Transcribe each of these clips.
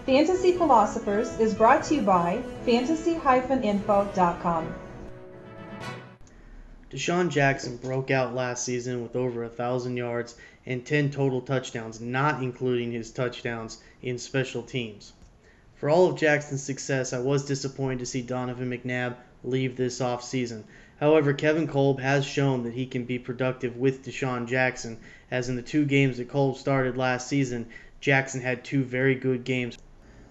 Fantasy Philosophers is brought to you by fantasy-info.com. DeSean Jackson broke out last season with over 1,000 yards and 10 total touchdowns, not including his touchdowns in special teams. For all of Jackson's success, I was disappointed to see Donovan McNabb leave this offseason. However, Kevin Kolb has shown that he can be productive with DeSean Jackson, as in the 2 games that Kolb started last season, Jackson had 2 very good games.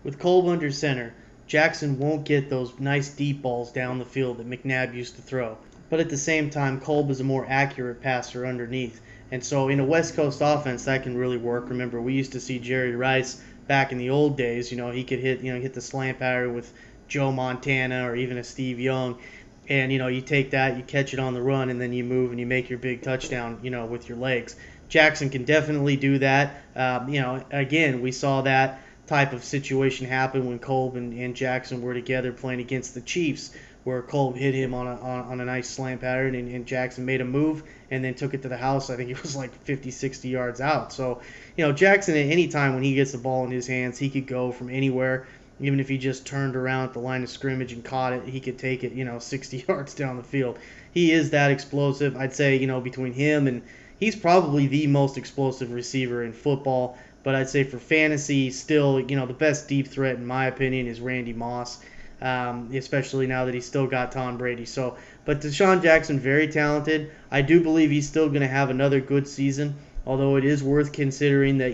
With Kolb under center, Jackson won't get those nice deep balls down the field that McNabb used to throw. But at the same time, Kolb is a more accurate passer underneath. And so in a West Coast offense, that can really work. Remember, we used to see Jerry Rice back in the old days. He could hit the slant pattern with Joe Montana or even a Steve Young. And, you take that, you catch it on the run, and then you move and you make your big touchdown, with your legs. Jackson can definitely do that. Again, we saw that type of situation happen when Kolb and Jackson were together playing against the Chiefs, where Kolb hit him on a nice slant pattern, and Jackson made a move and then took it to the house. I think it was like 50, 60 yards out. So, Jackson, at any time when he gets the ball in his hands, he could go from anywhere. Even if he just turned around at the line of scrimmage and caught it, he could take it, 60 yards down the field. He is that explosive. I'd say, between him and he's probably the most explosive receiver in football. But I'd say for fantasy, still, the best deep threat, in my opinion, is Randy Moss. Especially now that he's still got Tom Brady. But DeSean Jackson, very talented. I do believe he's still going to have another good season, although it is worth considering that,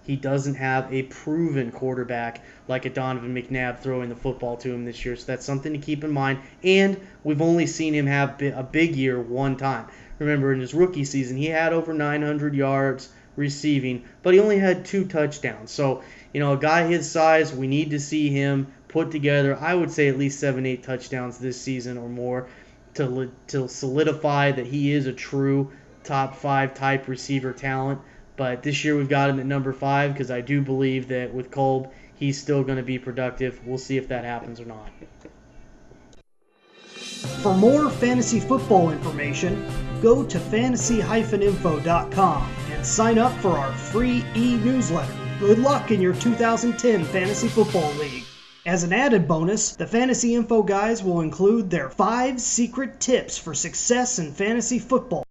he doesn't have a proven quarterback like a Donovan McNabb throwing the football to him this year. So that's something to keep in mind. And we've only seen him have a big year one time. Remember, in his rookie season, he had over 900 yards receiving, but he only had 2 touchdowns. So, a guy his size, we need to see him put together, I would say, at least 7-8 touchdowns this season or more to solidify that he is a true top 5 type receiver talent. But this year we've got him at number 5 because I do believe that with Kolb, he's still going to be productive. We'll see if that happens or not. For more fantasy football information, go to fantasy-info.com and sign up for our free e-newsletter. Good luck in your 2010 Fantasy Football League. As an added bonus, the Fantasy Info guys will include their 5 secret tips for success in fantasy football.